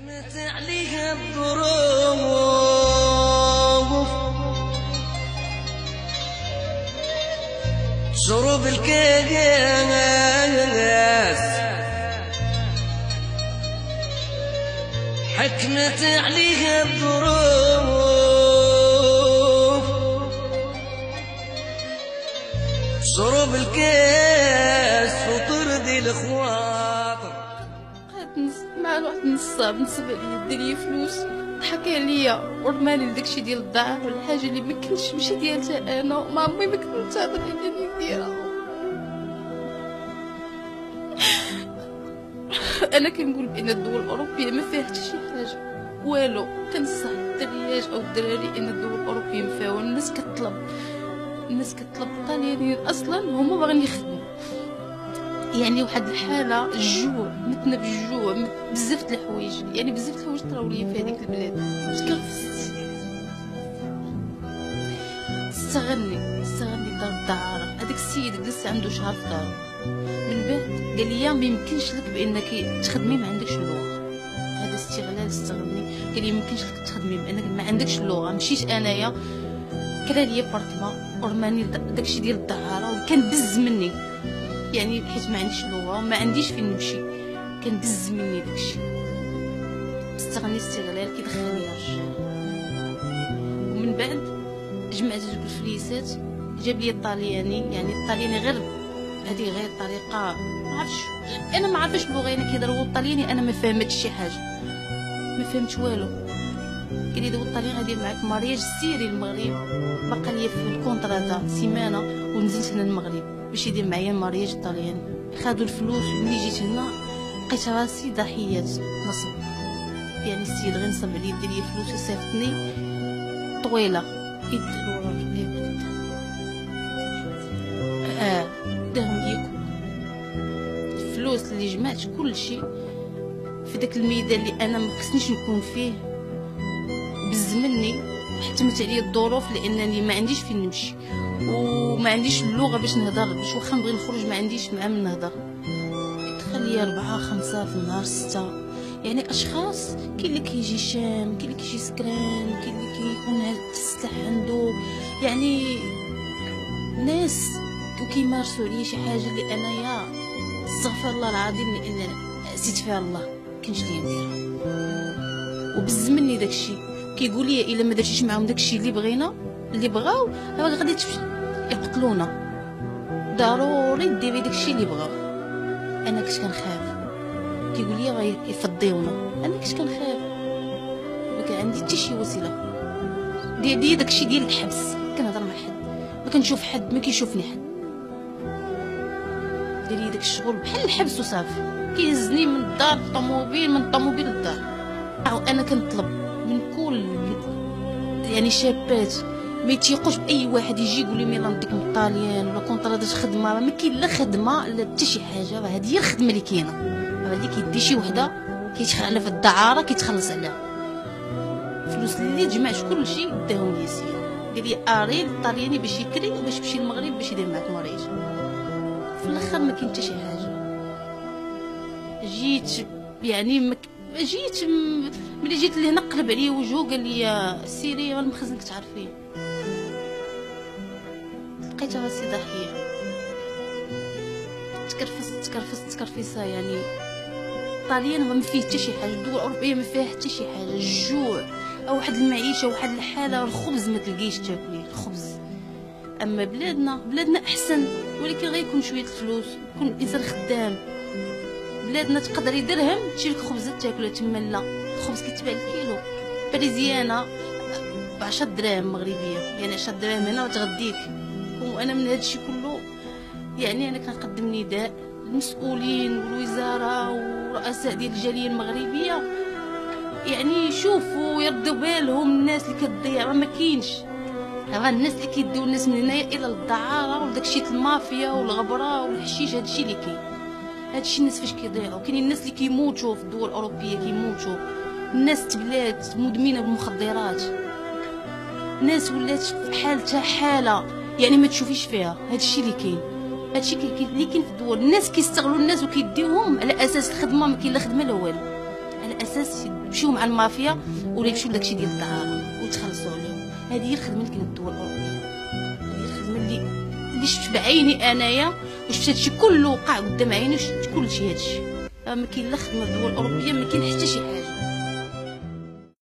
حكمت عليها الظروف شروب الكاس حكمت عليها الظروف شروب الكاس وطردي الخواطر. مع الوقت نصاب نصب عليا دير لي فلوس ضحك عليا ورماني لداكشي ديال الدار والحاجه اللي ما كنتش ماشي ديالتها انا وما عمري ما كنت نهضر عليها اللي نديرها. انا كنقول بان الدول الاوروبيه ما فيها حتى شي حاجه والو. كنصح الدريات او الدراري ان الدول الاوروبيه ما فيها والو. الناس كتطلب الطليانيين اصلا هما باغيين يخدموا. يعني واحد الحاله الجوع متنا بالجوع بزاف د الحوايج. يعني بزاف د الحوايج طراو ليا في هذيك البلاد. استغني دار الدعاره. هذاك السيد جلس عنده شهر في دارو من بعد قال لي ما يمكنش لك بانك تخدمي ما عندكش اللغه. هذا استغني قال لي ما يمكنش لك تخدمي بانك ما عندكش اللغه. مشيت انايا كرا ليا بارتما ورماني داكشي ديال الدعاره وكان بز مني. يعني حيت ما عنديش لغه وما عنديش فين نمشي كان بز مني داكشي. استغلال كيدخلني للرجال. ومن بعد جمعت جوج الفليسات جاب لي الطالياني. يعني الطالياني غير هذه غير طريقه ما عرفتش. انا ما عرفتش اللغه. يعني كيهضروا الطالياني انا ما فهمتش شي حاجه ما فهمتش والو. قال لي دابا الطاليان غادي معاك مارياج سيري المغرب. بقى لي في الكونطراتا سيمانه ونزلت هنا المغرب باش يدير معايا مارياج الطالياني. خادوا الفلوس ملي جيت هنا لقيت راسي ضحيه نصب. يعني السيد غير نصب عليا دير لي فلوس وصيفطني طويله يديروا داهم ياكل الفلوس اللي جمعت كلشي في داك الميدان اللي انا ما خصنيش نكون فيه. بز مني حتمت عليا الظروف لانني ما عنديش فين نمشي وما عنديش اللغه باش نهضر. باش واخا نبغي نخرج ما عنديش مع من نهضر. كيدخل ليا 4 5 في النهار 6. يعني اشخاص كاين اللي كيجي شام كاين اللي كيجي سكران كاين اللي كيكون السلاح عنده. يعني ناس وكيمارسوا عليا شي حاجه اللي انايا استغفر الله العظيم لان عسيت فيها الله كنش لي نديرها. وبز مني داكشي. كيقول لي الا ما درتيش معاهم داكشي اللي بغينا اللي بغاو غادي تمشي يقتلونا. ضروري ديري داكشي اللي بغاو. انا كنت كنخاف. كيقول لي غيفضيونا. انا كنت كنخاف ما كان عندي حتى شي وسيله. دير لي داكشي ديال الحبس. كنهضر مع حد ما كنشوف حد ما كيشوفني حد. دير لي داك الشغل بحال الحبس وصافي. كيهزني من الدار الطوموبيل من الطوموبيل للدار. انا كنطلب من كل يعني شابات ما يتيقوش باي واحد يجي يقول لي ميلا نديك من الطاليان ولا كونطرات خدمه. ما كاين لا خدمه لا حتى شي حاجه. راه هذه هي الخدمه اللي كاينه. راه اللي كيدي شي وحده كيتخلى في الدعاره كيتخلص عليها. الفلوس اللي جمعت كلشي داهم لي سيدي. قال لي اري الطالياني باش يكري وباش يمشي للمغرب باش يدير معاك ماريج. في الاخر ما كاين حتى شي حاجه. جيت يعني ملي جيت لهنا قلب عليا وجهو قال لي سيري غير المخزن كتعرفيه. لقيت راسي ضحيه. تكرفصه. يعني الطاليان ما فيه حتى شي حاجه. الدول الاوروبيه ما فيها حتى شي حاجه. الجوع او واحد المعيشه واحد الحاله. الخبز ما تلقيش تاكليه الخبز. اما بلادنا احسن ولكن غيكون شويه الفلوس يكون الانسان خدام. بلادنا تقدري درهم تشري لك خبزه تاكلها. تما لا الخبز كيتباع الكيلو بريزيانه ب 10 دراهم مغربيه. يعني 10 دراهم هنا وتغديك. وانا من هادشي كله يعني انا كنقدم نداء للمسؤولين والوزاره ورؤساء ديال الجاليه المغربيه. يعني يشوفوا يردوا بالهم الناس اللي كتضيع. راه ما كاينش. راه الناس اللي كيديو الناس من هنايا الى الدعاره وداكشي المافيا والغبره والحشيش. هادشي اللي كاين. هادشي الناس فاش كيضيعوا. كاينين الناس اللي كيموتوا في الدول الاوروبيه كيموتوا. الناس تبلات مدمنه بالمخدرات. ناس ولات في حالتها حاله يعني ما تشوفيش فيها. هادشي اللي كاين. هادشي اللي كاين في الدول. الناس كيستغلوا الناس وكيديوهم على اساس الخدمه. ما كاين لا خدمه لا والو. على اساس يمشيو مع المافيا ولا يمشيو لداكشي ديال الدعاره ويتخلصوا عليهم. هذه هي الخدمه اللي كاينه الدول الاوروبيه، هذه هي الخدمه اللي شفت بعيني انايا، وشفت هادشي كله وقع قدام عيني، وشفت كلشي هادشي. ما كاين لا خدمه في الدول الاوروبيه، ما كاين حتى شي حاجه.